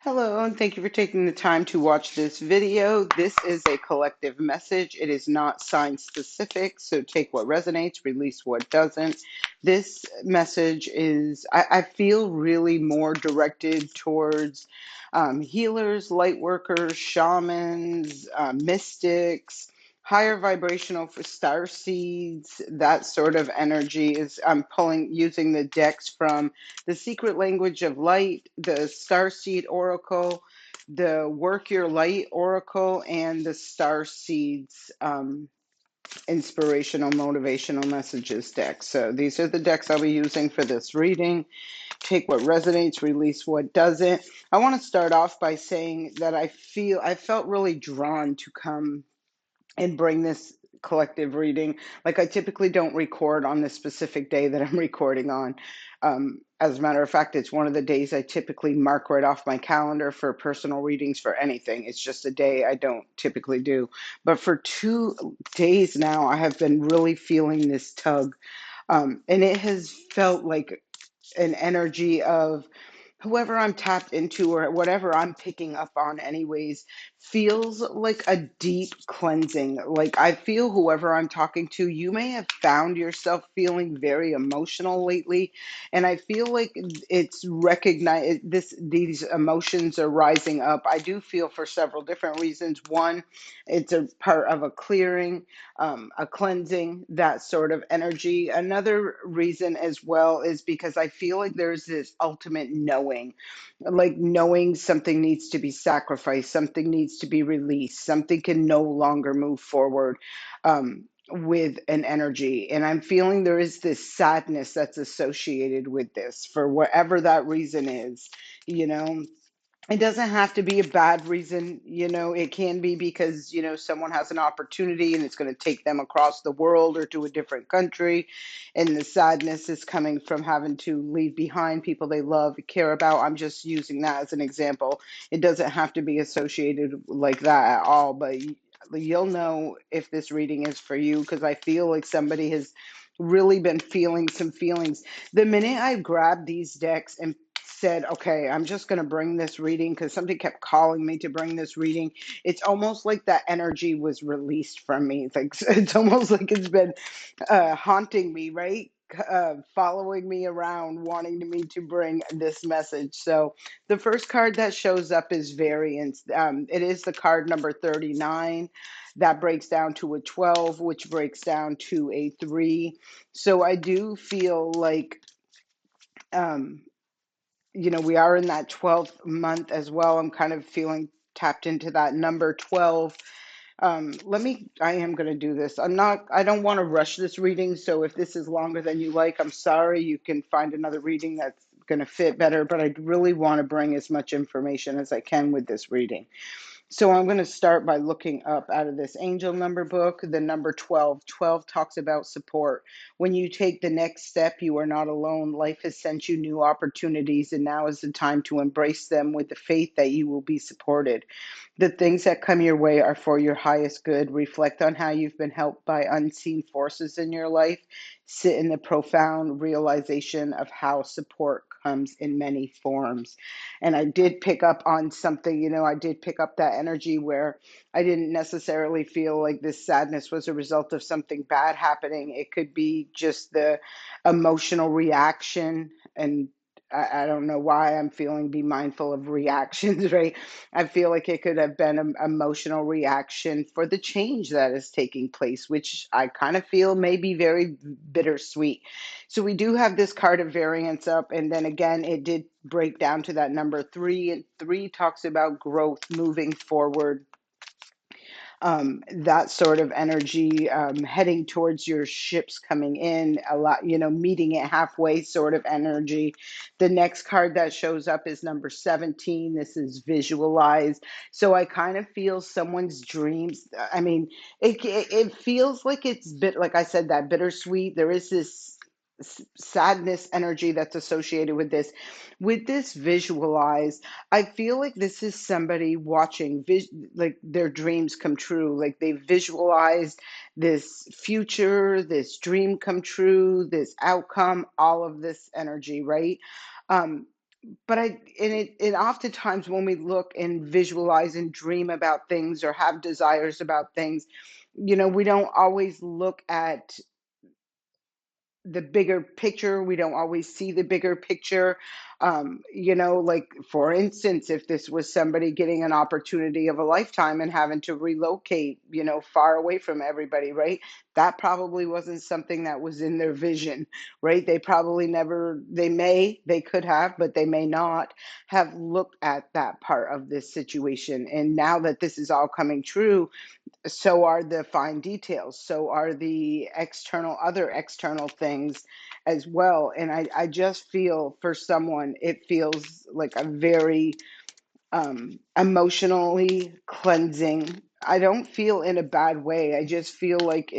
Hello, and thank you for taking the time to watch this video. This is a collective message. It is not sign specific, so take what resonates, release what doesn't. This message I feel really more directed towards healers, light workers, shamans, mystics, higher vibrational for star seeds. That sort of energy is, I'm pulling using the decks from the Secret Language of Light, the Starseed Oracle, the Work Your Light Oracle, and the Star Seeds Inspirational Motivational Messages deck. So these are the decks I'll be using for this reading. Take what resonates, release what doesn't. I want to start off by saying that I felt really drawn to come and bring this collective reading. Like, I typically don't record on the specific day that I'm recording on. As a matter of fact, it's one of the days I typically mark right off my calendar for personal readings for anything. It's just a day I don't typically do. But for 2 days now, I have been really feeling this tug. And it has felt like an energy of whoever I'm tapped into or whatever I'm picking up on, anyways, feels like a deep cleansing. Like, I feel whoever I'm talking to, you may have found yourself feeling very emotional lately. And I feel like it's recognized these emotions are rising up. I do feel for several different reasons. One, it's a part of a clearing, a cleansing, that sort of energy. Another reason as well is because I feel like there's this ultimate knowing, like knowing something needs to be sacrificed, something needs to be released, something can no longer move forward. With an energy. And I'm feeling there is this sadness that's associated with this for whatever that reason is, you know. It doesn't have to be a bad reason, it can be because, someone has an opportunity and it's going to take them across the world or to a different country. And the sadness is coming from having to leave behind people they love, care about. I'm just using that as an example. It doesn't have to be associated like that at all, but you'll know if this reading is for you, because I feel like somebody has really been feeling some feelings. The minute I grabbed these decks and said, okay, I'm just going to bring this reading because somebody kept calling me to bring this reading, it's almost like that energy was released from me. It's almost like it's been haunting me, right? Following me around, wanting me to bring this message. So the first card that shows up is variance. It is the card number 39. That breaks down to a 12, which breaks down to a 3. So I do feel like, um, we are in that 12th month as well. I'm kind of feeling tapped into that number 12. I am going to do this. I don't want to rush this reading. So if this is longer than you like, I'm sorry. You can find another reading that's going to fit better, but I really want to bring as much information as I can with this reading. So I'm going to start by looking up out of this angel number book, the number 12. 12 talks about support. When you take the next step, you are not alone. Life has sent you new opportunities, and now is the time to embrace them with the faith that you will be supported. The things that come your way are for your highest good. Reflect on how you've been helped by unseen forces in your life. Sit in the profound realization of how support comes in many forms. And I did pick up on something, I did pick up that energy where I didn't necessarily feel like this sadness was a result of something bad happening. It could be just the emotional reaction. And I don't know why I'm feeling be mindful of reactions, right? I feel like it could have been an emotional reaction for the change that is taking place, which I kind of feel may be very bittersweet. So we do have this card of variance up, and then again, it did break down to that number 3, and 3 talks about growth, moving forward, that sort of energy, heading towards your ships coming in a lot, meeting it halfway sort of energy. The next card that shows up is number 17. This is visualized. So I kind of feel someone's dreams. I mean, it feels like it's bit, like I said, that bittersweet. There is this sadness energy that's associated with this. With this visualized, I feel like this is somebody watching like their dreams come true. Like they visualized this future, this dream come true, this outcome, all of this energy, right? Um, but and oftentimes when we look and visualize and dream about things or have desires about things, we don't always look at the bigger picture. We don't always see the bigger picture. Like for instance, if this was somebody getting an opportunity of a lifetime and having to relocate, far away from everybody, right? That probably wasn't something that was in their vision, right? They probably never, they could have, but they may not have looked at that part of this situation. And now that this is all coming true, so are the fine details, so are the other external things as well. And I just feel, for someone, it feels like a very emotionally cleansing. I don't feel in a bad way. I just feel like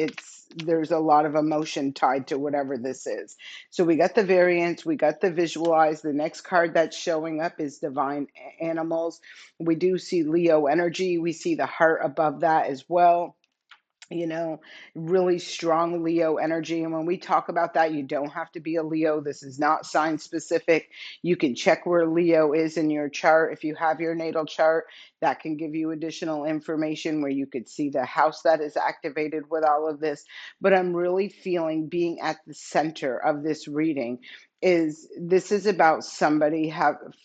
there's a lot of emotion tied to whatever this is. So we got the variance, we got the visualize. The next card that's showing up is divine animals. We do see Leo energy. We see the heart above that as well, you know, really strong Leo energy. And when we talk about that, you don't have to be a Leo. This is not sign specific. You can check where Leo is in your chart. If you have your natal chart, that can give you additional information where you could see the house that is activated with all of this. But I'm really feeling, being at the center of this reading, is this is about somebody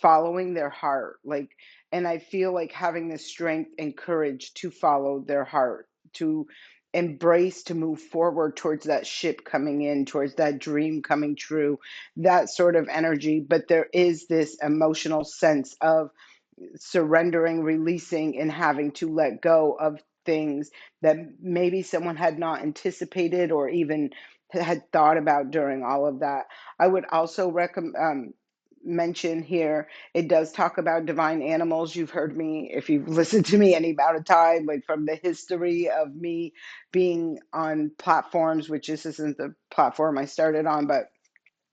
following their heart. Like, and I feel like having the strength and courage to follow their heart, to embrace, to move forward towards that ship coming in, towards that dream coming true, that sort of energy. But there is this emotional sense of surrendering, releasing, and having to let go of things that maybe someone had not anticipated or even had thought about during all of that. I would also recommend. Mention here, it does talk about divine animals. You've heard me, if you've listened to me any amount of time, like from the history of me being on platforms, which this isn't the platform I started on, but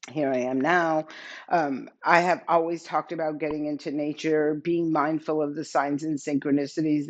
here I am now. I have always talked about getting into nature, being mindful of the signs and synchronicities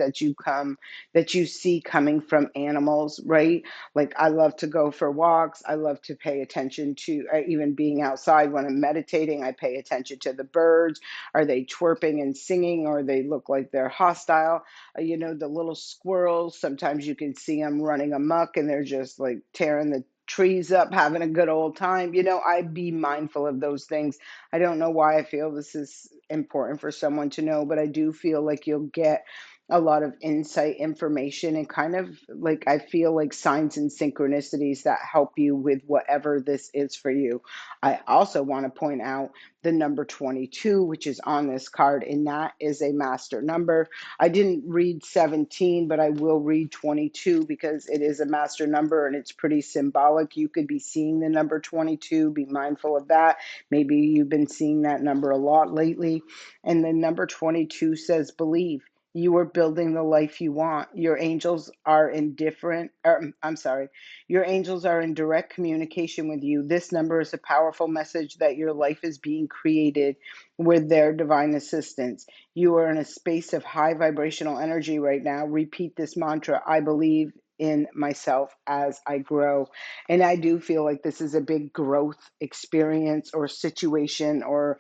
that you see coming from animals, right? Like, I love to go for walks. I love to pay attention to, even being outside when I'm meditating, I pay attention to the birds. Are they chirping and singing, or they look like they're hostile? The little squirrels, sometimes you can see them running amok and they're just like tearing the trees up, having a good old time. I'd be mindful of those things. I don't know why I feel this is important for someone to know, but I do feel like you'll get a lot of insight, information, and kind of like, I feel like signs and synchronicities that help you with whatever this is for you. I also want to point out the number 22, which is on this card, and that is a master number. I didn't read 17, but I will read 22 because it is a master number and it's pretty symbolic. You could be seeing the number 22, be mindful of that. Maybe you've been seeing that number a lot lately. And the number 22 says, believe. You are building the life you want. Your angels are I'm sorry, your angels are in direct communication with you. This number is a powerful message that your life is being created with their divine assistance. You are in a space of high vibrational energy right now. Repeat this mantra: I believe in myself as I grow. And I do feel like this is a big growth experience or situation, or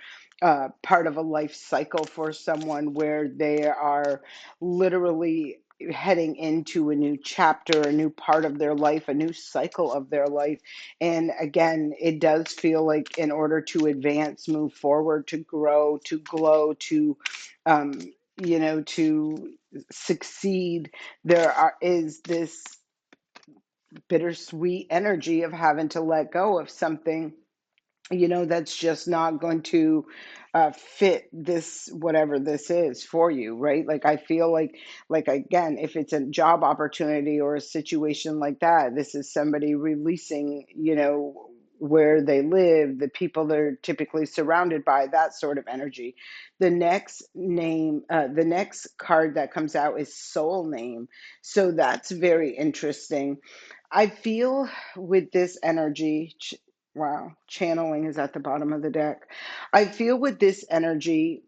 part of a life cycle for someone, where they are literally heading into a new chapter, a new part of their life, a new cycle of their life. And again, it does feel like, in order to advance, move forward, to grow, to glow, um, to succeed, is this bittersweet energy of having to let go of something, that's just not going to fit this, whatever this is for you, right? Like, I feel like, again, if it's a job opportunity or a situation like that, this is somebody releasing, where they live, the people they're typically surrounded by, that sort of energy. The next card that comes out is soul name. So that's very interesting. I feel with this energy, wow, channeling is at the bottom of the deck. I feel with this energy,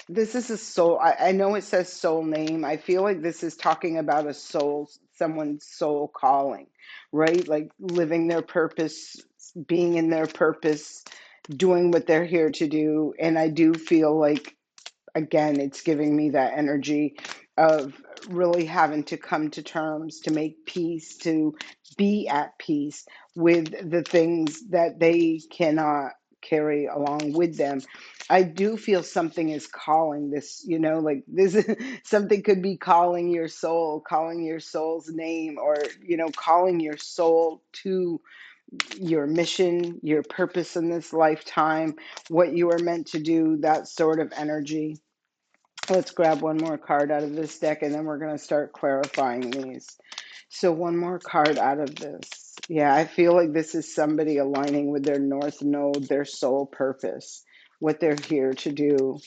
this is a soul. I know it says soul name. I feel like this is talking about a soul, someone's soul calling, right? Like living their purpose, being in their purpose, doing what they're here to do. And I do feel like, again, it's giving me that energy of really having to come to terms, to make peace, to be at peace with the things that they cannot carry along with them. I do feel something is calling this, like this something could be calling your soul, calling your soul's name, or calling your soul to your mission, your purpose in this lifetime, what you are meant to do, that sort of energy. Let's grab one more card out of this deck and then we're going to start clarifying these. So, one more card out of this. Yeah, I feel like this is somebody aligning with their North Node, their soul purpose, what they're here to do,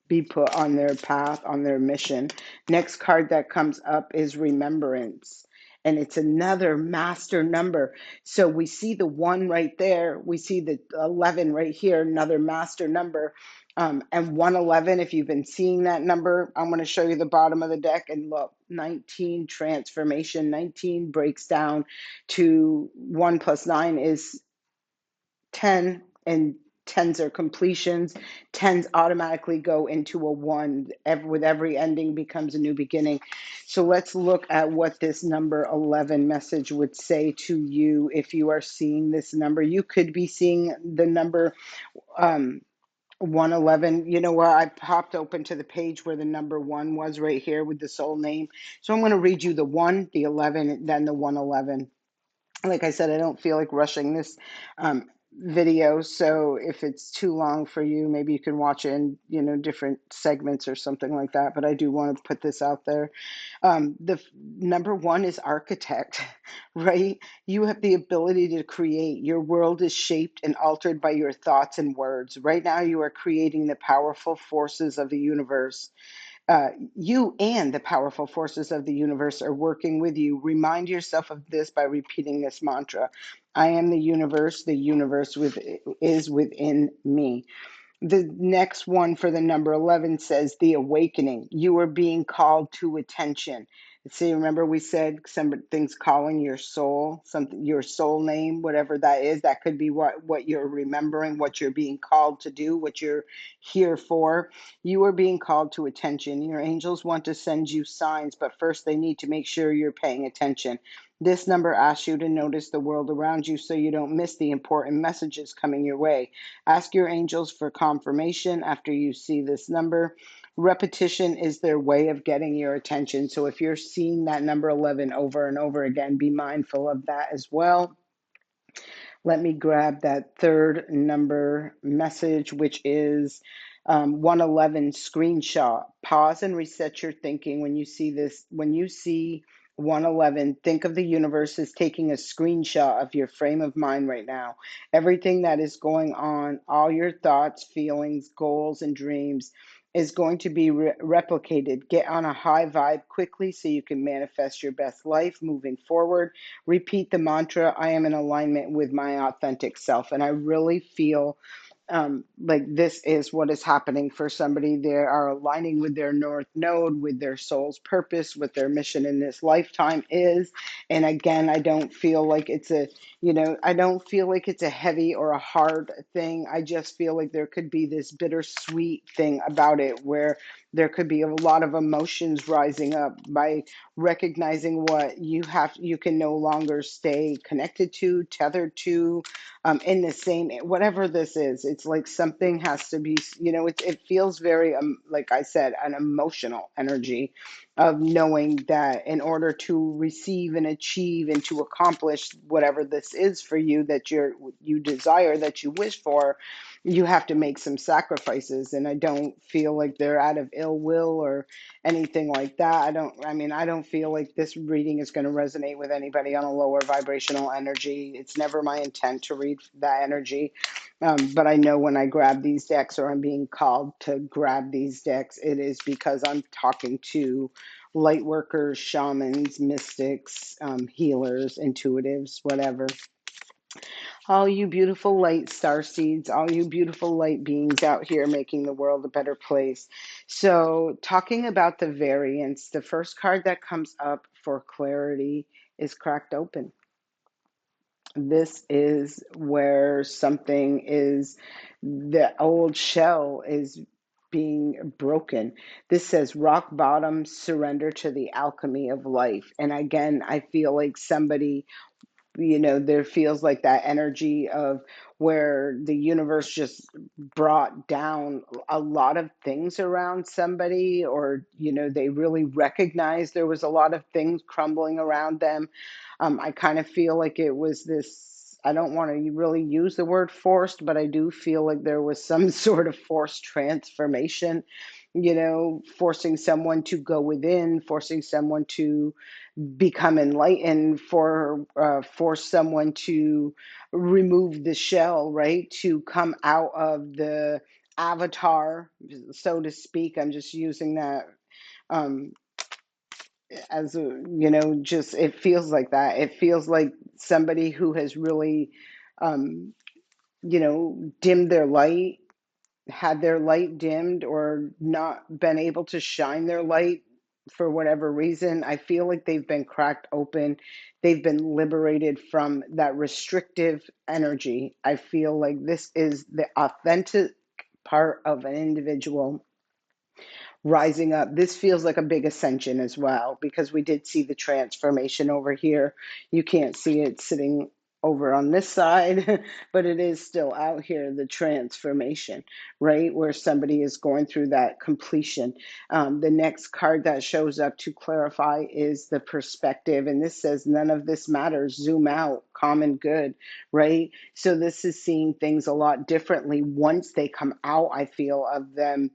be put on their path, on their mission. Next card that comes up is Remembrance. And it's another master number. So we see the 1 right there. We see the 11 right here, another master number. And 111, if you've been seeing that number, I'm going to show you the bottom of the deck. And look, 19, transformation. 19 breaks down to 1 plus 9 is 10, and tens are completions. Tens automatically go into a 1. With every ending becomes a new beginning. So let's look at what this number 11 message would say to you if you are seeing this number. You could be seeing the number 111. You know where I popped open to the page where the number 1 was right here with the soul name. So I'm going to read you the 1, the 11, and then the 111. Like I said, I don't feel like rushing this video, so if it's too long for you, maybe you can watch it in different segments or something like that. But I do want to put this out there. The number 1 is architect, right? You have the ability to create. Your world is shaped and altered by your thoughts and words. Right now, you are creating the powerful forces of the universe. You and the powerful forces of the universe are working with you. Remind yourself of this by repeating this mantra. I am the universe is within me. The next one for the number 11 says the awakening. You are being called to attention. See, remember we said some things calling your soul, something, your soul name, whatever that is. That could be what you're remembering, what you're being called to do, what you're here for. You are being called to attention. Your angels want to send you signs, but first they need to make sure you're paying attention. This number asks you to notice the world around you so you don't miss the important messages coming your way. Ask your angels for confirmation after you see this number. Repetition is their way of getting your attention. So if you're seeing that number 11 over and over again, be mindful of that as well. Let me grab that third number message, which is 111 screenshot. Pause and reset your thinking when you see this. When you see 111, think of the universe as taking a screenshot of your frame of mind right now. Everything that is going on, all your thoughts, feelings, goals, and dreams is going to be replicated. Get on a high vibe quickly so you can manifest your best life moving forward. Repeat the mantra, I am in alignment with my authentic self. And I really feel like this is what is happening for somebody. They are aligning with their North Node, with their soul's purpose, what their mission in this lifetime is. And again, I don't feel like it's I don't feel like it's a heavy or a hard thing. I just feel like there could be this bittersweet thing about it where there could be a lot of emotions rising up by recognizing what you can no longer stay connected to, tethered to, in the same, whatever this is. It's like something has to be, it feels very, like I said, an emotional energy of knowing that in order to receive and achieve and to accomplish whatever this is for you that you desire, that you wish for, you have to make some sacrifices. And I don't feel like they're out of ill will or anything like that. I don't feel like this reading is going to resonate with anybody on a lower vibrational energy. It's never my intent to read that energy. But I know when I grab these decks, or I'm being called to grab these decks, it is because I'm talking to light workers, shamans, mystics, healers, intuitives, whatever. All you beautiful light star seeds, all you beautiful light beings out here making the world a better place. So, talking about the variants, the first card that comes up for clarity is Cracked Open. This is where something is, the old shell is being broken. This says rock bottom, surrender to the alchemy of life. And again, I feel like somebody, there feels like that energy of where the universe just brought down a lot of things around somebody, or they really recognized there was a lot of things crumbling around them. I kind of feel like it was this, I don't want to really use the word forced, but I do feel like there was some sort of forced transformation, forcing someone to go within, forcing someone to become enlightened, for someone to remove the shell, right? To come out of the avatar, so to speak. I'm just using that um, as a, just it feels like that. It feels like somebody who has really, um, dimmed their light, had their light dimmed, or not been able to shine their light for whatever reason. I feel like they've been cracked open. They've been liberated from that restrictive energy. I feel like this is the authentic part of an individual rising up. This feels like a big ascension as well, because we did see the transformation over here. You can't see it sitting over on this side, but it is still out here, the transformation, right? Where somebody is going through that completion. The next card that shows up to clarify is the perspective. And this says, none of this matters. Zoom out, common good, right? So this is seeing things a lot differently once they come out, I feel, of them,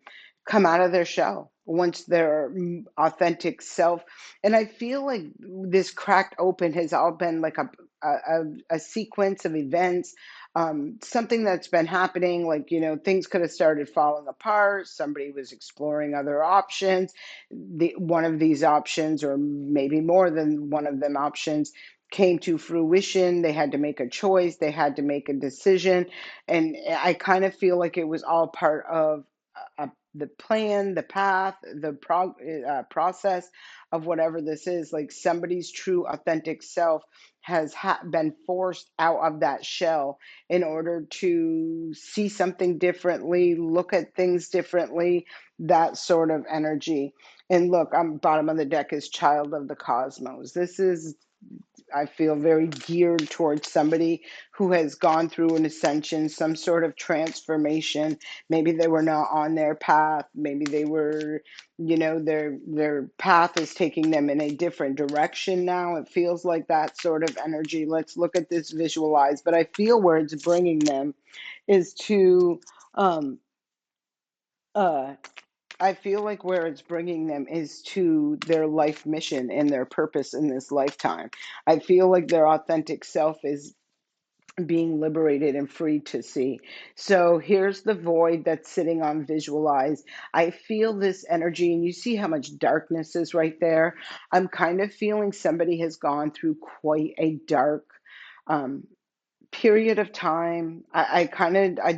come out of their shell, once their authentic self. And I feel like this cracked open has all been like a sequence of events, something that's been happening. Like, things could have started falling apart. Somebody was exploring other options. One of these options, or maybe more than one of them options, came to fruition. They had to make a choice. They had to make a decision. And I kind of feel like it was all part of the plan, the path, the process of whatever this is. Like, somebody's true, authentic self has been forced out of that shell in order to see something differently, look at things differently, that sort of energy. And look, I'm bottom of the deck is child of the cosmos. This is, I feel, very geared towards somebody who has gone through an ascension, some sort of transformation. Maybe they were not on their path. Maybe they were, their path is taking them in a different direction now. It feels like that sort of energy. Let's look at this visualize. But I feel where it's bringing them is to, um, uh, I feel like where it's bringing them is to their life mission and their purpose in this lifetime. I feel like their authentic self is being liberated and free to see. So here's the void that's sitting on visualize. I feel this energy, and you see how much darkness is right there. I'm kind of feeling somebody has gone through quite a dark, um, period of time. I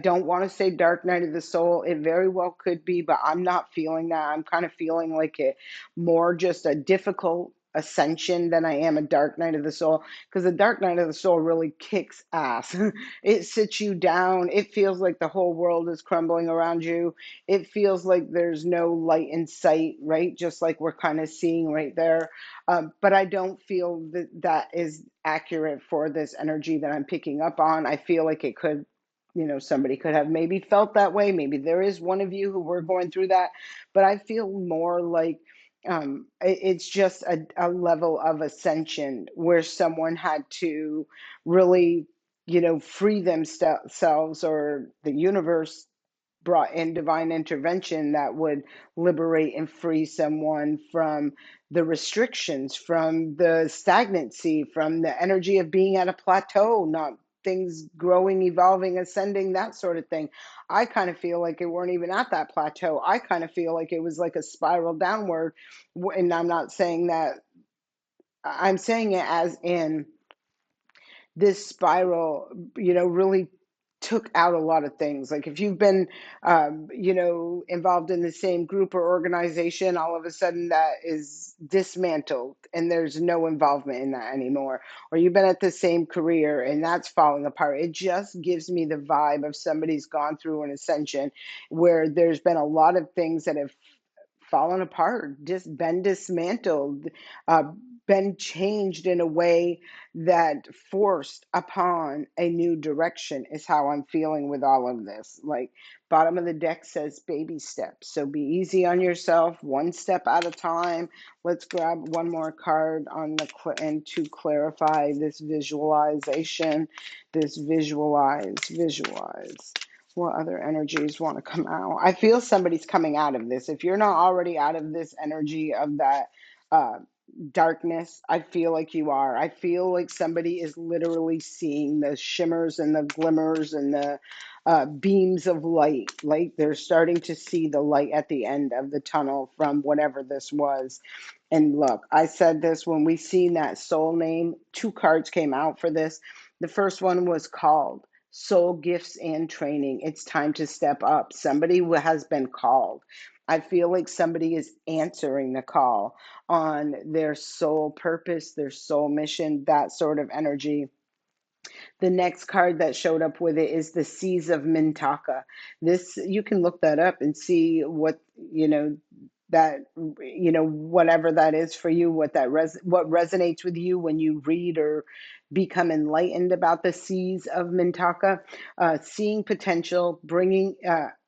don't want to say dark night of the soul. It very well could be, but I'm not feeling that. I'm kind of feeling like it more just a difficult ascension than I am a dark night of the soul, because the dark night of the soul really kicks ass. It sits you down. It feels like the whole world is crumbling around you. It feels like there's no light in sight, right? Just like we're kind of seeing right there. But I don't feel that that is accurate for this energy that I'm picking up on. I feel like it could, somebody could have maybe felt that way. Maybe there is one of you who were going through that, but I feel more like, it's just a level of ascension where someone had to really, free themselves, or the universe brought in divine intervention that would liberate and free someone from the restrictions, from the stagnancy, from the energy of being at a plateau, not things growing, evolving, ascending, that sort of thing. I kind of feel like it weren't even at that plateau. I kind of feel like it was like a spiral downward. And I'm not saying that, I'm saying it as in this spiral, really took out a lot of things. Like if you've been, involved in the same group or organization, all of a sudden that is dismantled and there's no involvement in that anymore. Or you've been at the same career and that's falling apart. It just gives me the vibe of somebody's gone through an ascension where there's been a lot of things that have fallen apart, just been dismantled, uh, been changed in a way that forced upon a new direction, is how I'm feeling with all of this. Like, bottom of the deck says baby steps. So be easy on yourself, one step at a time. Let's grab one more card on the and to clarify this visualization, this visualize. What other energies want to come out? I feel somebody's coming out of this. If you're not already out of this energy of that uh, darkness, I feel like you are. I feel like somebody is literally seeing the shimmers and the glimmers and the beams of light. Like they're starting to see the light at the end of the tunnel from whatever this was. And look, I said this when we seen that soul name, two cards came out for this. The first one was called soul gifts and training. It's time to step up. Somebody who has been called. I feel like somebody is answering the call on their soul purpose, their soul mission, that sort of energy. The next card that showed up with it is the Seas of Mintaka. This, you can look that up and see what, that, whatever that is for you, what resonates with you when you read or become enlightened about the Seas of Mintaka. Seeing potential, bringing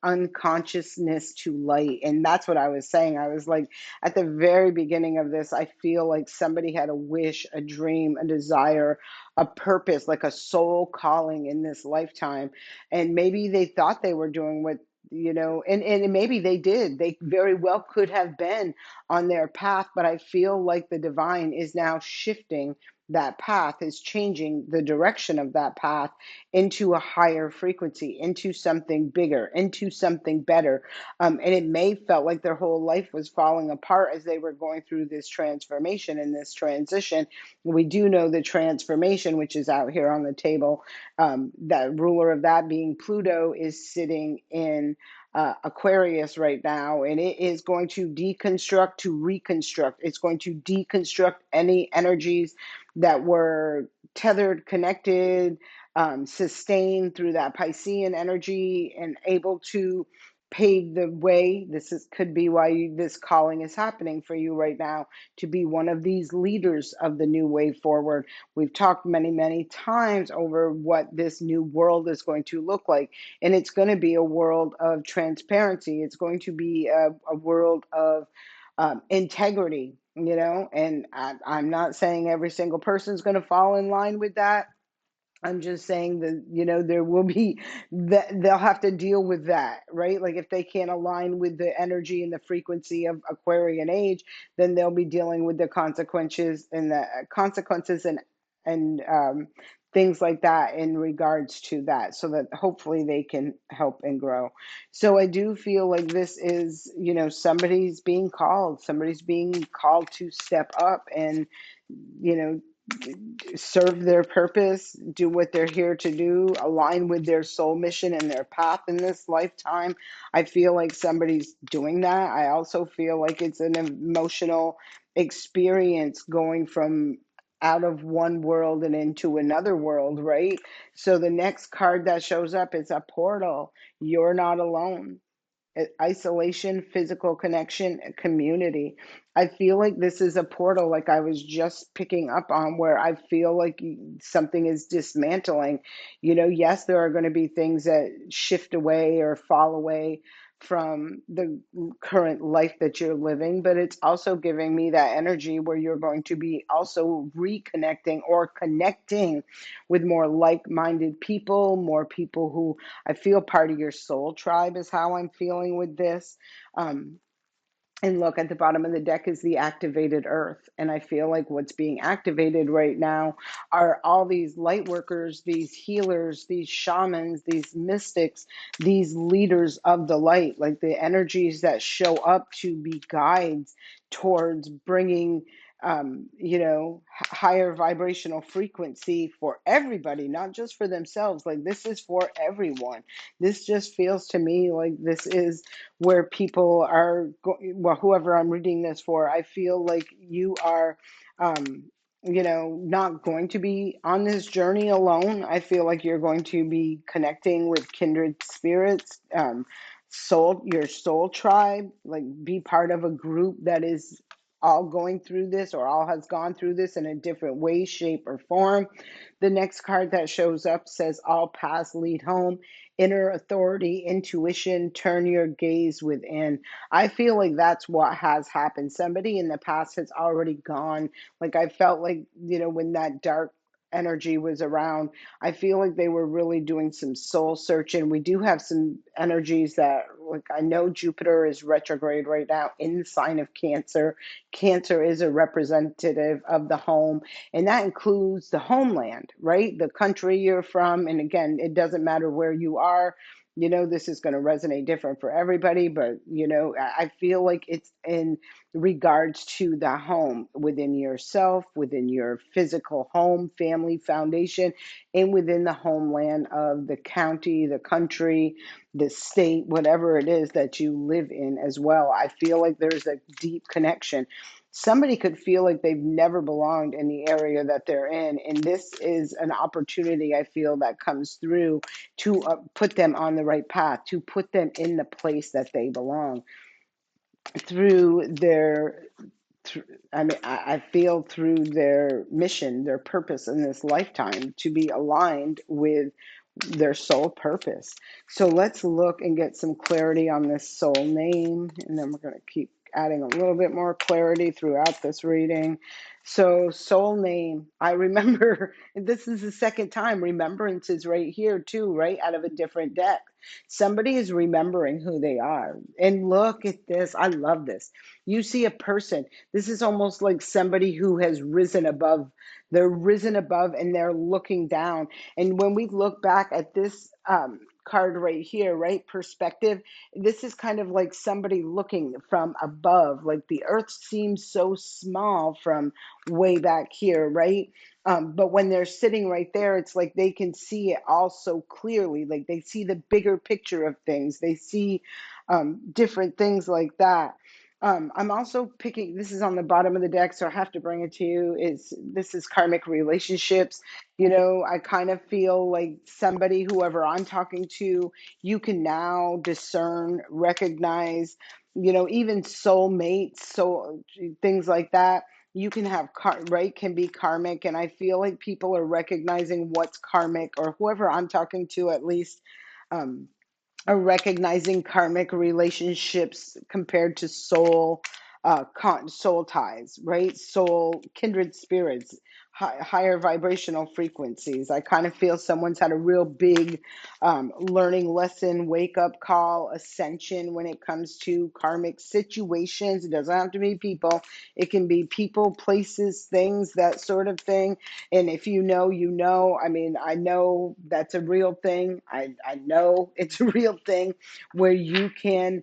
unconsciousness to light. And that's what I was saying. I was like, at the very beginning of this, I feel like somebody had a wish, a dream, a desire, a purpose, like a soul calling in this lifetime. And maybe they thought they were doing what, and maybe they did. They very well could have been on their path, but I feel like the divine is now shifting that path, is changing the direction of that path into a higher frequency, into something bigger, into something better. And it may felt like their whole life was falling apart as they were going through this transformation and this transition. We do know the transformation, which is out here on the table. That ruler of that being Pluto is sitting in Aquarius right now, and it is going to deconstruct to reconstruct. It's going to deconstruct any energies that were tethered, connected, sustained through that Piscean energy, and able to pave the way. Could be why this calling is happening for you right now, to be one of these leaders of the new way forward. We've talked many, many times over what this new world is going to look like. And it's going to be a world of transparency. It's going to be a world of integrity, and I'm not saying every single person is going to fall in line with that. I'm just saying that, there will be that they'll have to deal with that, right? Like if they can't align with the energy and the frequency of Aquarian age, then they'll be dealing with the consequences and things like that in regards to that, so that hopefully they can help and grow. So I do feel like this is, somebody's being called to step up and, you know, serve their purpose, do what they're here to do, align with their soul mission and their path in this lifetime. I feel like somebody's doing that. I also feel like it's an emotional experience going from out of one world and into another world, right? So the next card that shows up is a portal. You're not alone. Isolation, physical connection, community. I feel like this is a portal, like I was just picking up on, where I feel like something is dismantling. Yes, there are going to be things that shift away or fall away from the current life that you're living, but it's also giving me that energy where you're going to be also reconnecting or connecting with more like-minded people, more people who I feel part of your soul tribe, is how I'm feeling with this. Um, and look, at the bottom of the deck is the activated earth. And I feel like what's being activated right now are all these light workers, these healers, these shamans, these mystics, these leaders of the light, like the energies that show up to be guides towards bringing higher vibrational frequency for everybody, not just for themselves. Like this is for everyone. This just feels to me like this is where people are, well, whoever I'm reading this for, I feel like you are, um, not going to be on this journey alone. I feel like you're going to be connecting with kindred spirits, your soul tribe, like be part of a group that is all going through this or all has gone through this in a different way, shape, or form. The next card that shows up says, all paths lead home. Inner authority, intuition, turn your gaze within. I feel like that's what has happened. Somebody in the past has already gone. Like I felt like, when that dark energy was around, I feel like they were really doing some soul searching. We do have some energies that, like, I know Jupiter is retrograde right now in the sign of Cancer. Cancer is a representative of the home, and that includes the homeland, right? The country you're from. And again, it doesn't matter where you are. This is going to resonate different for everybody, but I feel like it's in regards to the home within yourself, within your physical home, family foundation, and within the homeland of the county, the country, the state, whatever it is that you live in as well. I feel like there's a deep connection. Somebody could feel like they've never belonged in the area that they're in. And this is an opportunity, I feel, that comes through to put them on the right path, to put them in the place that they belong through their I feel through their mission, their purpose in this lifetime to be aligned with their soul purpose. So let's look and get some clarity on this soul name, and then we're going to keep adding a little bit more clarity throughout this reading. So, soul name, I remember, this is the second time remembrance is right here, too, right out of a different deck. Somebody is remembering who they are. And look at this. I love this. You see a person. This is almost like somebody who has risen above. They're risen above and they're looking down. And when we look back at this card right here, right, perspective, this is kind of like somebody looking from above. Like the earth seems so small from way back here, right? But when they're sitting right there, it's like they can see it all so clearly. Like they see the bigger picture of things. They see different things like that. I'm also picking, this is on the bottom of the deck, so I have to bring it to you. This is karmic relationships. I kind of feel like somebody, whoever I'm talking to, you can now discern, recognize, even soulmates, so things like that. You can have, right, can be karmic. And I feel like people are recognizing what's karmic, or whoever I'm talking to at least. Um, are recognizing karmic relationships compared to soul ties, right? Soul, kindred spirits, higher vibrational frequencies. I kind of feel someone's had a real big learning lesson, wake up call, ascension when it comes to karmic situations. It doesn't have to be people. It can be people, places, things, that sort of thing. And if you know, you know. I mean, I know that's a real thing. I know it's a real thing where you can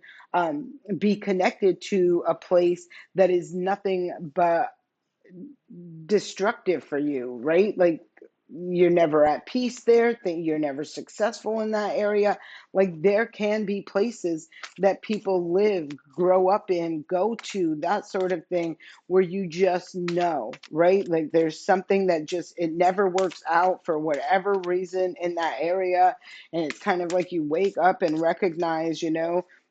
be connected to a place that is nothing but destructive for you, right? Like you're never at peace there, you're never successful in that area. Like there can be places that people live, grow up in, go to, that sort of thing, where you just know, right? Like there's something that just, it never works out for whatever reason in that area. And it's kind of like you wake up and recognize,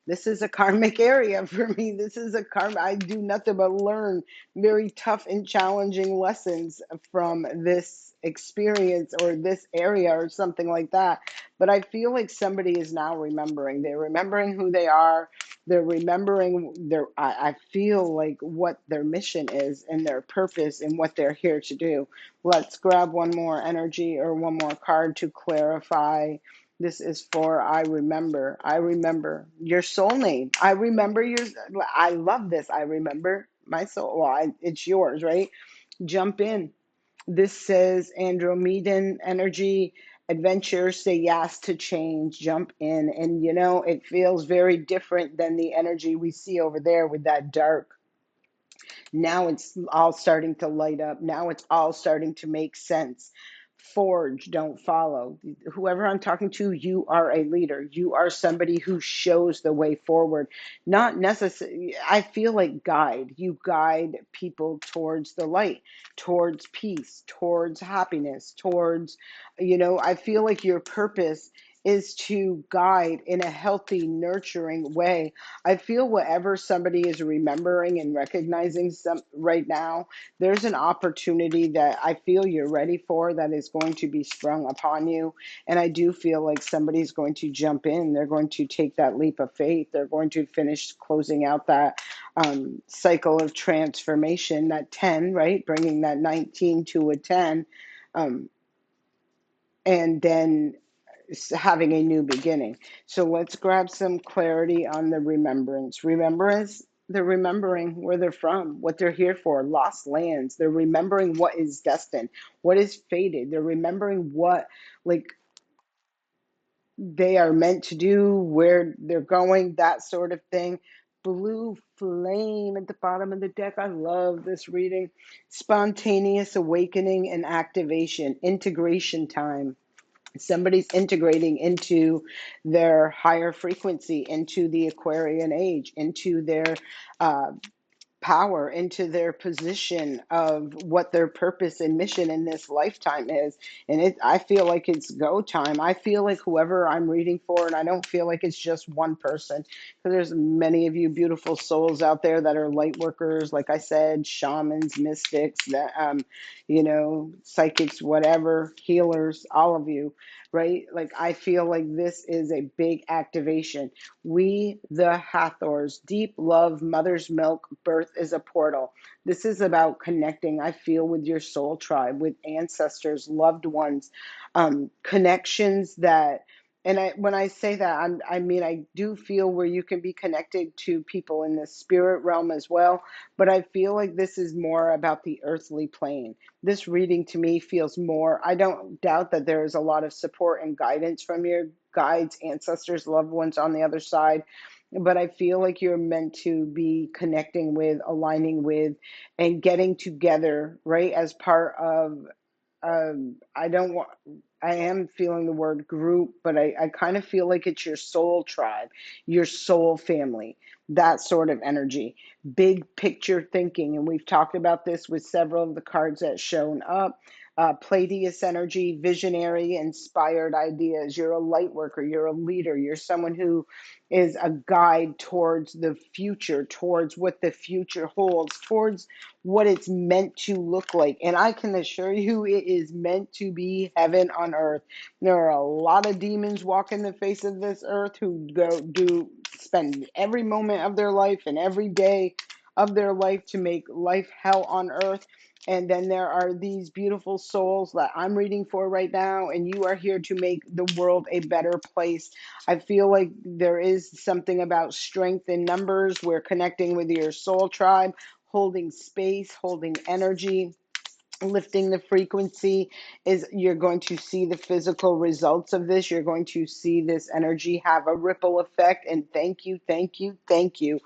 this is a karmic area for me. This is a karma. I do nothing but learn very tough and challenging lessons from this experience or this area or something like that. But I feel like somebody is now remembering. They're remembering who they are. They're remembering I feel like what their mission is and their purpose and what they're here to do. Let's grab one more energy or one more card to clarify. This is for I remember. I remember your soul name. I remember your. I love this. I remember my soul. Well, it's yours, right? Jump in. This says Andromedan energy, adventure, say yes to change, jump in. And it feels very different than the energy we see over there with that dark Now it's all starting to light up. Now it's all starting to make sense. Forge, don't follow. Whoever I'm talking to, you are a leader. You are somebody who shows the way forward. Not necessarily, I feel like guide. You guide people towards the light, towards peace, towards happiness, towards, I feel like your purpose is to guide in a healthy, nurturing way. I feel whatever somebody is remembering and recognizing some right now, there's an opportunity that I feel you're ready for that is going to be sprung upon you. And I do feel like somebody's going to jump in. They're going to take that leap of faith. They're going to finish closing out that cycle of transformation, that 10, right? Bringing that 19 to a 10. Um, and then having a new beginning. So let's grab some clarity on the remembrance. Remembrance, they're remembering where they're from, what they're here for, lost lands. They're remembering what is destined, what is fated. They're remembering what, like, they are meant to do, where they're going, that sort of thing. Blue flame at the bottom of the deck. I love this reading. Spontaneous awakening and activation, integration time. Somebody's integrating into their higher frequency, into the Aquarian age, into their uh, power, into their position of what their purpose and mission in this lifetime is. And I feel like it's go time. I feel like whoever I'm reading for, and I don't feel like it's just one person, because there's many of you beautiful souls out there that are light workers, like I said, shamans, mystics, that psychics, whatever, healers, all of you, right? Like, I feel like this is a big activation. We, the Hathors, deep love, mother's milk, birth is a portal. This is about connecting, I feel, with your soul tribe, with ancestors, loved ones, connections that, and when I say that, I mean, I do feel where you can be connected to people in the spirit realm as well, but I feel like this is more about the earthly plane. This reading to me feels more, I don't doubt that there is a lot of support and guidance from your guides, ancestors, loved ones on the other side. But I feel like you're meant to be connecting with, aligning with, and getting together, right? As part of, I don't want, I am feeling the word group, but I kind of feel like it's your soul tribe, your soul family, that sort of energy, big picture thinking. And we've talked about this with several of the cards that shown up. Pleiadius energy, visionary, inspired ideas. You're a light worker, you're a leader, you're someone who is a guide towards the future, towards what the future holds, towards what it's meant to look like. And I can assure you, it is meant to be heaven on earth. There are a lot of demons walking the face of this earth who spend every moment of their life and every day of their life to make life hell on earth. And then there are these beautiful souls that I'm reading for right now, and you are here to make the world a better place. I feel like there is something about strength in numbers. We're connecting with your soul tribe, holding space, holding energy, lifting the frequency. Is You're going to see the physical results of this. You're going to see this energy have a ripple effect, and thank you, thank you, thank you.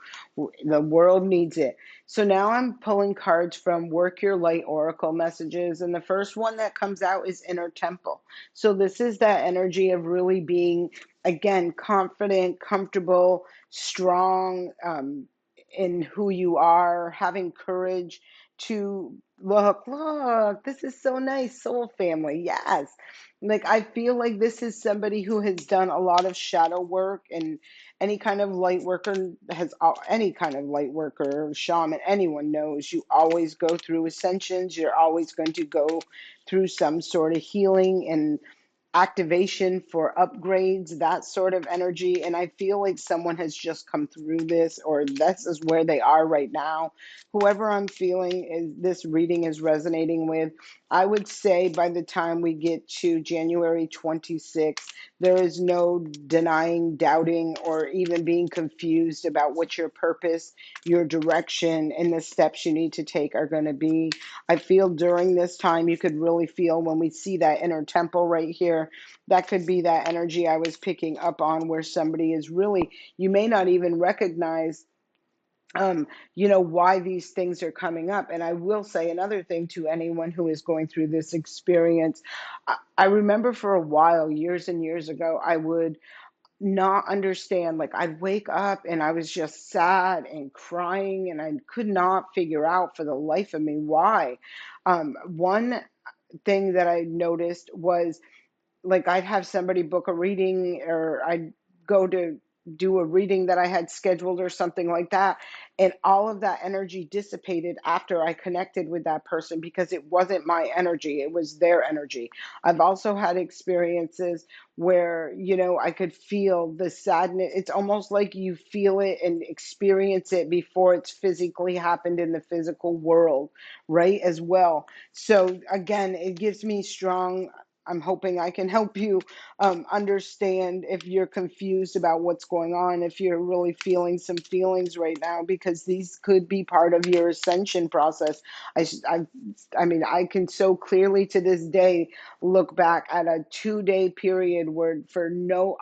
The world needs it. So now I'm pulling cards from Work Your Light Oracle messages, and the first one that comes out is Inner Temple. So this is that energy of really being, again, confident, comfortable, strong, in who you are, having courage to look, this is so nice, soul family. Yes. Like, I feel like this is somebody who has done a lot of shadow work, and any kind of light worker any kind of light worker, shaman, anyone knows you always go through ascensions. You're always going to go through some sort of healing and activation for upgrades, that sort of energy. And I feel like someone has just come through this, or this is where they are right now. Whoever I'm feeling is this reading is resonating with, I would say by the time we get to January 26th, there is no denying, doubting, or even being confused about what your purpose, your direction, and the steps you need to take are going to be. I feel during this time, you could really feel when we see that inner temple right here, that could be that energy I was picking up on, where somebody is really, you may not even recognize um, why these things are coming up. And I will say another thing to anyone who is going through this experience. I remember for a while, years and years ago, I would not understand. Like, I'd wake up and I was just sad and crying, and I could not figure out for the life of me why. One thing that I noticed was, like, I'd have somebody book a reading, or I'd go to do a reading that I had scheduled or something like that, and all of that energy dissipated after I connected with that person because it wasn't my energy, it was their energy. I've also had experiences where, I could feel the sadness. It's almost like you feel it and experience it before it's physically happened in the physical world, right? As well. So again, it gives me strong. I'm hoping I can help you understand if you're confused about what's going on, if you're really feeling some feelings right now, because these could be part of your ascension process. I mean, I can so clearly to this day look back at a 2-day period where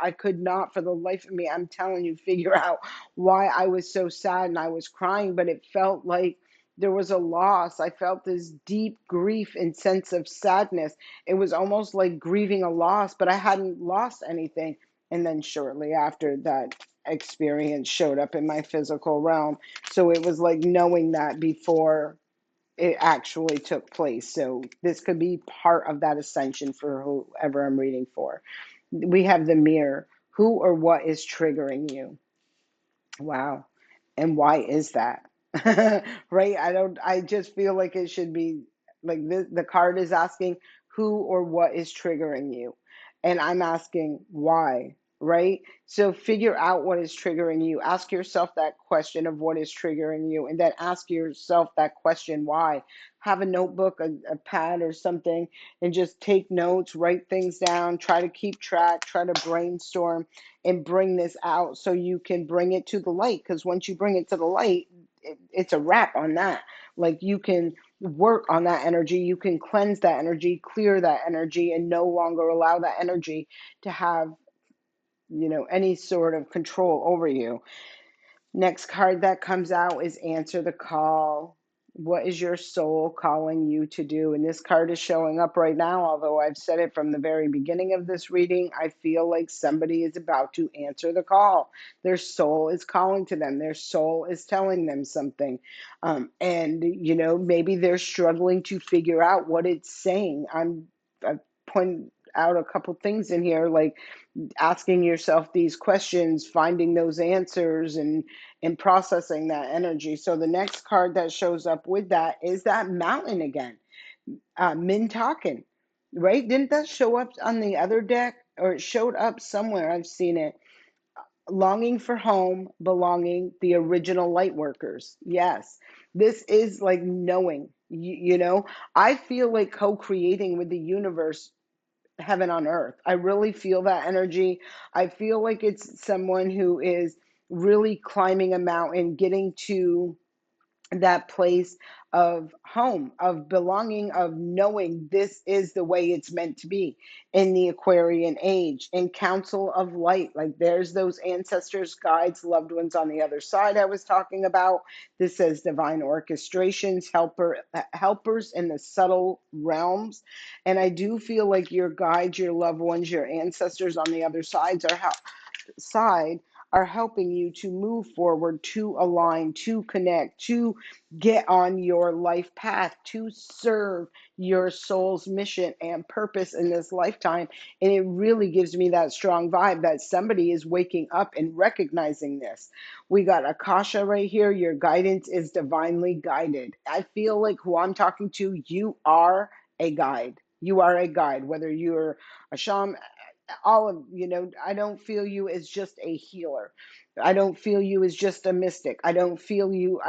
I could not for the life of me, I'm telling you, figure out why I was so sad and I was crying, but it felt like there was a loss. I felt this deep grief and sense of sadness. It was almost like grieving a loss, but I hadn't lost anything. And then shortly after, that experience showed up in my physical realm. So it was like knowing that before it actually took place. So this could be part of that ascension for whoever I'm reading for. We have the mirror. Who or what is triggering you? Wow. And why is that? Right? I just feel like it should be like the card is asking who or what is triggering you. And I'm asking why, right? So figure out what is triggering you. Ask yourself that question of what is triggering you, and then ask yourself that question why. Have a notebook, a pad or something, and just take notes, write things down, try to keep track, try to brainstorm and bring this out so you can bring it to the light. Because once you bring it to the light, it's a wrap on that. Like, you can work on that energy, you can cleanse that energy, clear that energy, and no longer allow that energy to have, any sort of control over you. Next card that comes out is Answer the Call. What is your soul calling you to do? And this card is showing up right now. Although I've said it from the very beginning of this reading, I feel like somebody is about to answer the call. Their soul is calling to them. Their soul is telling them something. And, maybe they're struggling to figure out what it's saying. I've pointed out a couple things in here, like asking yourself these questions, finding those answers, and processing that energy. So the next card that shows up with that is that mountain again, Mintaken, right? Didn't that show up on the other deck, or it showed up somewhere? I've seen it. Longing for home, belonging, the original light workers. Yes, this is like knowing. I feel like co-creating with the universe, heaven on earth. I really feel that energy. I feel like it's someone who is really climbing a mountain, getting to that place of home, of belonging, of knowing this is the way it's meant to be in the Aquarian age. In Council of Light, like, there's those ancestors, guides, loved ones on the other side I was talking about. This says divine orchestrations, helpers in the subtle realms. And I do feel like your guides, your loved ones, your ancestors on the other sides side are helping you to move forward, to align, to connect, to get on your life path, to serve your soul's mission and purpose in this lifetime. And it really gives me that strong vibe that somebody is waking up and recognizing this. We got Akasha right here. Your guidance is divinely guided. I feel like who I'm talking to, you are a guide. You are a guide, whether you're a shaman, all of, I don't feel you as just a healer. I don't feel you as just a mystic. I feel you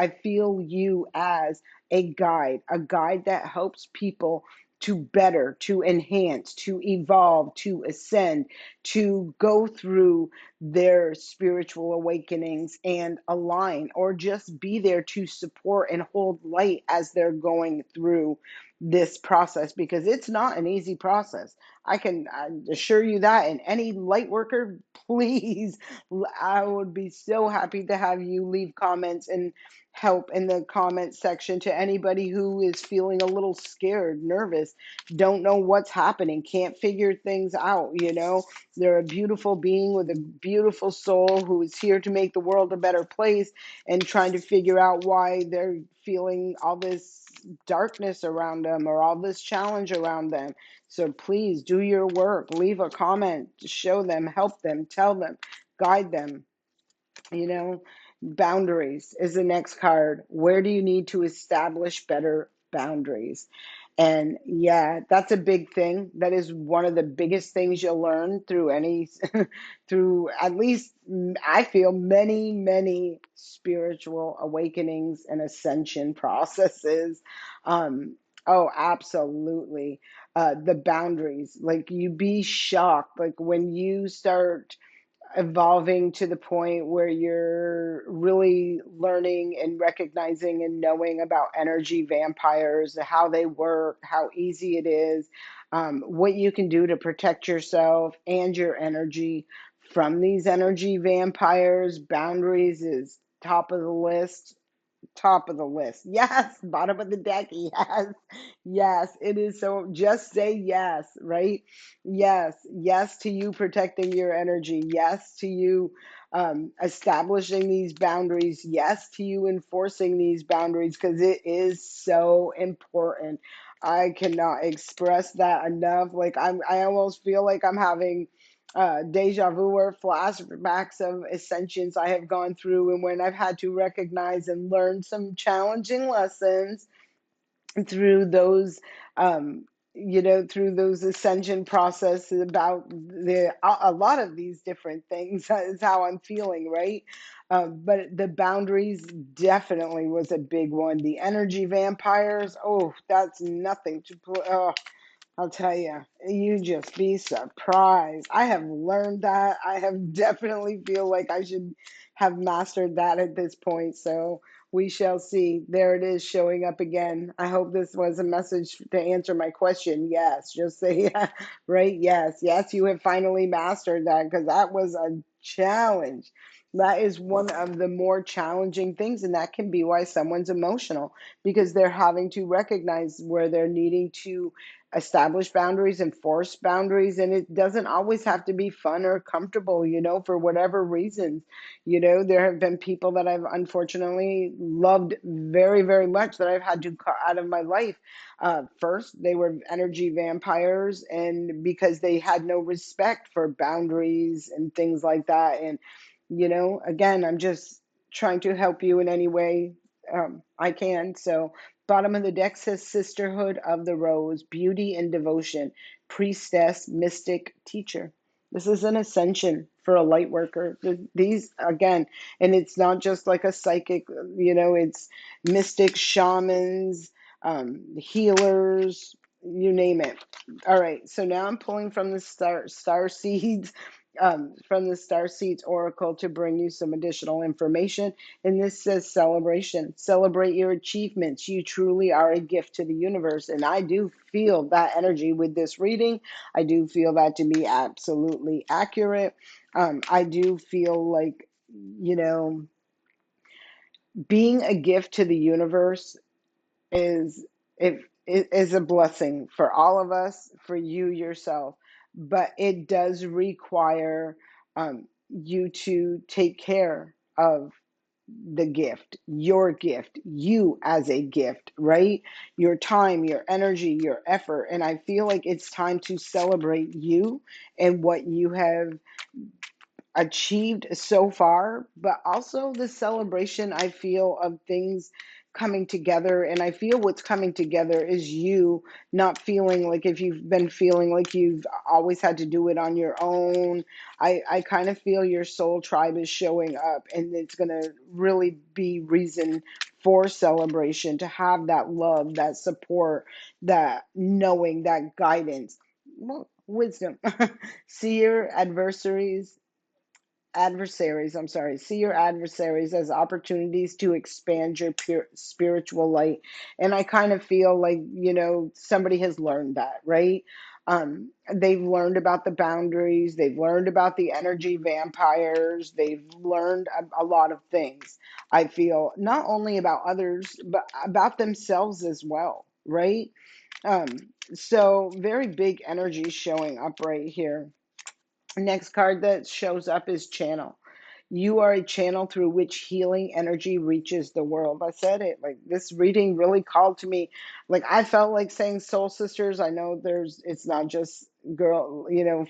as a guide that helps people to better, to enhance, to evolve, to ascend, to go through their spiritual awakenings and align, or just be there to support and hold light as they're going through this process, because it's not an easy process. I assure you that. And any light worker, please, I would be so happy to have you leave comments and help in the comment section to anybody who is feeling a little scared, nervous, don't know what's happening, can't figure things out. They're a beautiful being with a beautiful soul who is here to make the world a better place, and trying to figure out why they're feeling all this darkness around them or all this challenge around them. So please do your work, leave a comment, show them, help them, tell them, guide them. you know Boundaries is the next card. Where do you need to establish better boundaries? And yeah, that's a big thing. That is one of the biggest things you'll learn through any through, at least I feel, many spiritual awakenings and ascension processes. um oh, absolutely. The boundaries, like, you be shocked, like, when you start evolving to the point where you're really learning and recognizing and knowing about energy vampires, how they work, how easy it is, what you can do to protect yourself and your energy from these energy vampires. Boundaries is top of the list. Top of the list. Yes, bottom of the deck. Yes, yes, it is. So just say yes, right? Yes, yes to you protecting your energy. Yes to you establishing these boundaries. Yes to you enforcing these boundaries, because it is so important. I cannot express that enough. Like, I almost feel like I'm having deja vu or flashbacks of ascensions I have gone through, and when I've had to recognize and learn some challenging lessons through those um through those ascension processes, about a lot of these different things is how I'm feeling, right? But the boundaries definitely was a big one. The energy vampires, oh, that's nothing to put. I'll tell you, you just be surprised. I have learned that. I have definitely feel like I should have mastered that at this point. So we shall see. There it is, showing up again. I hope this was a message to answer my question. Yes, just say yeah, right? Yes, yes, you have finally mastered that, because that was a challenge. That is one of the more challenging things, and that can be why someone's emotional, because they're having to recognize where they're needing to establish boundaries, enforce boundaries, and it doesn't always have to be fun or comfortable, for whatever reasons. There have been people that I've unfortunately loved very, very much that I've had to cut out of my life. First, they were energy vampires, and because they had no respect for boundaries and things like that. And, again, I'm just trying to help you in any way I can. So, bottom of the deck says Sisterhood of the Rose, Beauty and Devotion, Priestess, Mystic, Teacher. This is an ascension for a light worker. These, again, and it's not just like a psychic, it's mystic, shamans, healers, you name it. All right, so now I'm pulling from the star seeds. From the Star Seeds Oracle to bring you some additional information. And this says celebration. Celebrate your achievements. You truly are a gift to the universe. And I do feel that energy with this reading. I do feel that to be absolutely accurate. I do feel like, you know, being a gift to the universe is it is a blessing for all of us, for you yourself, but it does require you to take care of the gift, your gift, you as a gift, right? Your time, your energy, your effort. And I feel like it's time to celebrate you and what you have achieved so far, but also the celebration, I feel, of things coming together. And I feel what's coming together is you not feeling like, if you've been feeling like you've always had to do it on your own, I kind of feel your soul tribe is showing up, and it's going to really be reason for celebration, to have that love, that support, that knowing, that guidance. Well, wisdom. See your adversaries adversaries, I'm sorry, see your adversaries as opportunities to expand your pure spiritual light. And I kind of feel like, somebody has learned that, right? They've learned about the boundaries, they've learned about the energy vampires, they've learned a lot of things. I feel not only about others, but about themselves as well, right? Um, so very big energy showing up right here. Next card that shows up is channel. You are a channel through which healing energy reaches the world. I said it. Like, this reading really called to me. Like, I felt like saying soul sisters. I know it's not just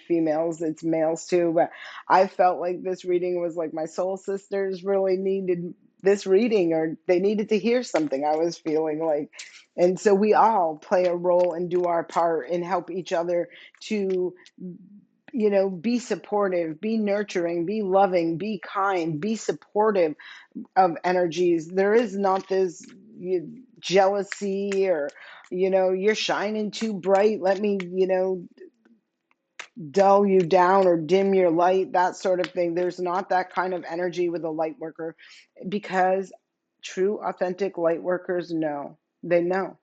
females, it's males too, but I felt like this reading was like my soul sisters really needed this reading, or they needed to hear something. I was feeling like, and so we all play a role and do our part and help each other to be supportive, be nurturing, be loving, be kind, be supportive of energies. There is not this jealousy, or, you're shining too bright. Let me, dull you down or dim your light, that sort of thing. There's not that kind of energy with a light worker, because true, authentic light workers know. They know.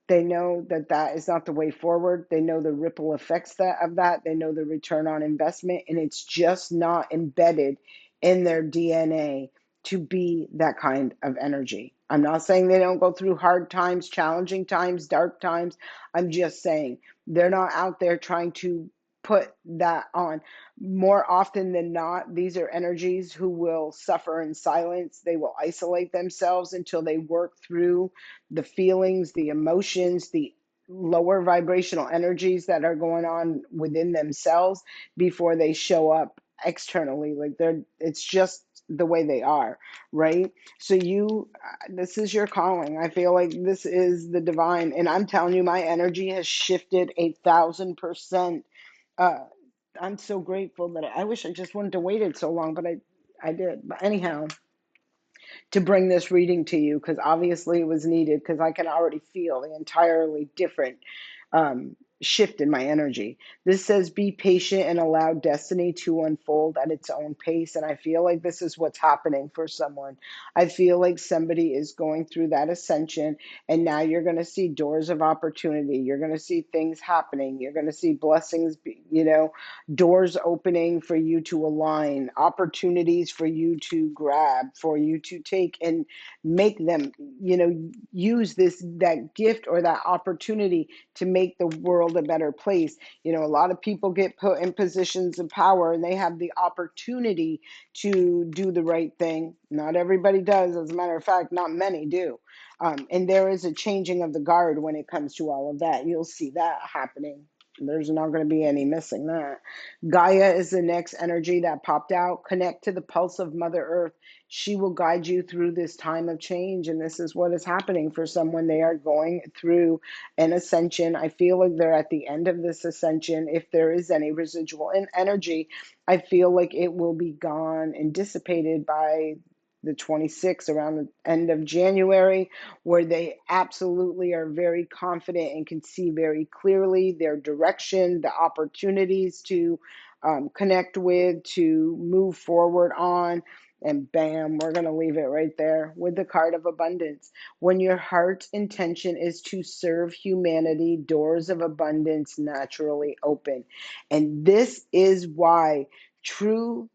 They know that that is not the way forward. They know the ripple effects of that. They know the return on investment, and it's just not embedded in their DNA to be that kind of energy. I'm not saying they don't go through hard times, challenging times, dark times. I'm just saying they're not out there trying to put that on. More often than not, these are energies who will suffer in silence. They will isolate themselves until they work through the feelings, the emotions, the lower vibrational energies that are going on within themselves before they show up externally. Like, it's just the way they are, right? So this is your calling. I feel like this is the divine, and I'm telling you, my energy has shifted 1,000%. uh I'm so grateful that I wish I just wouldn't have waited so long, but I did. But anyhow, to bring this reading to you, because obviously it was needed, because I can already feel the entirely different shift in my energy. This says, be patient and allow destiny to unfold at its own pace. And I feel like this is what's happening for someone. I feel like somebody is going through that ascension, and now you're going to see doors of opportunity. You're going to see things happening. You're going to see blessings, doors opening for you to align, opportunities for you to grab, for you to take and make them, use that gift or that opportunity to make the world a better place. A lot of people get put in positions of power, and they have the opportunity to do the right thing. Not everybody does. As a matter of fact, not many do. And there is a changing of the guard when it comes to all of that. You'll see that happening. There's not going to be any missing that. Gaia is the next energy that popped out. Connect to the pulse of Mother Earth. She will guide you through this time of change. And this is what is happening for someone. They are going through an ascension. I feel like they're at the end of this ascension. If there is any residual energy, I feel like it will be gone and dissipated by the 26th, around the end of January, where they absolutely are very confident and can see very clearly their direction, the opportunities to connect with, to move forward on. And bam, we're going to leave it right there with the card of abundance. When your heart's intention is to serve humanity, doors of abundance naturally open. And this is why true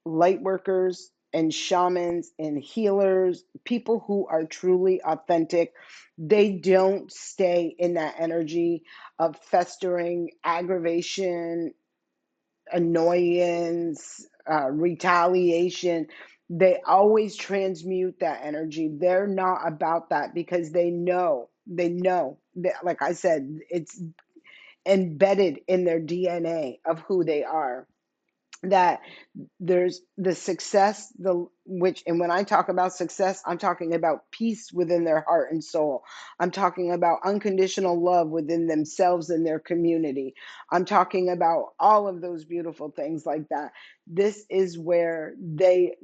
light workers and shamans and healers, people who are truly authentic, they don't stay in that energy of festering aggravation, annoyance, retaliation. They always transmute that energy. They're not about that, because they know that, like I said, it's embedded in their DNA of who they are, that there's the success, and when I talk about success, I'm talking about peace within their heart and soul. I'm talking about unconditional love within themselves and their community. I'm talking about all of those beautiful things like that. This is where they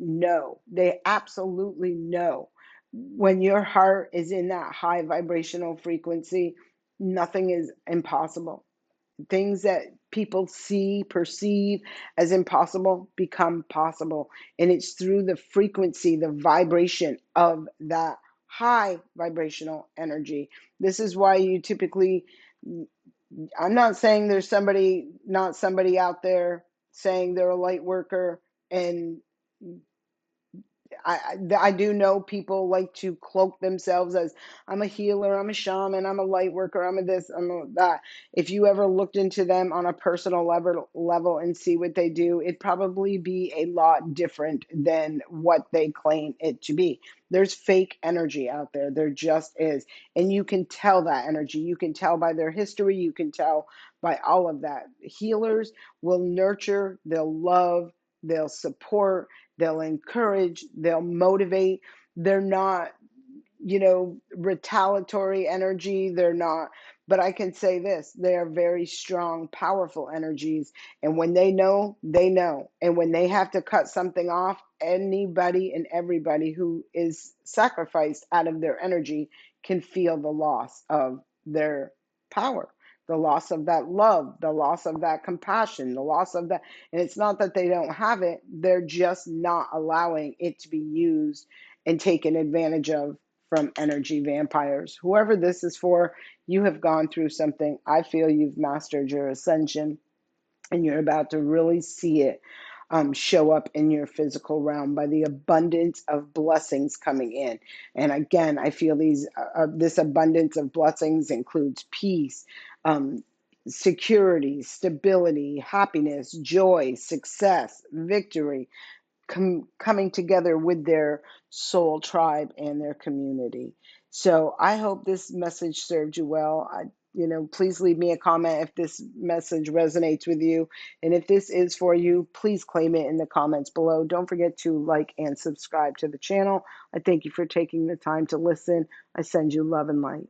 absolutely know, when your heart is in that high vibrational frequency, nothing is impossible. Things that people see, perceive as impossible become possible. And it's through the frequency, the vibration of that high vibrational energy. This is why you typically, I'm not saying there's somebody, not somebody out there saying they're a light worker, and I do know people like to cloak themselves as I'm a healer, I'm a shaman, I'm a light worker, I'm a this, I'm a that. If you ever looked into them on a personal level and see what they do, it'd probably be a lot different than what they claim it to be. There's fake energy out there. There just is. And you can tell that energy. You can tell by their history. You can tell by all of that. Healers will nurture, they'll love, they'll support, they'll encourage, they'll motivate. They're not, retaliatory energy. They're not, but I can say this, they are very strong, powerful energies. And when they know, they know. And when they have to cut something off, anybody and everybody who is sacrificed out of their energy can feel the loss of their power, the loss of that love, the loss of that compassion, the loss of that. And it's not that they don't have it, they're just not allowing it to be used and taken advantage of from energy vampires. Whoever this is for, you have gone through something. I feel you've mastered your ascension, and you're about to really see it show up in your physical realm by the abundance of blessings coming in. And again, I feel this abundance of blessings includes peace, um, security, stability, happiness, joy, success, victory, coming together with their soul tribe and their community. So I hope this message served you well. Please leave me a comment if this message resonates with you. And if this is for you, please claim it in the comments below. Don't forget to like and subscribe to the channel. I thank you for taking the time to listen. I send you love and light.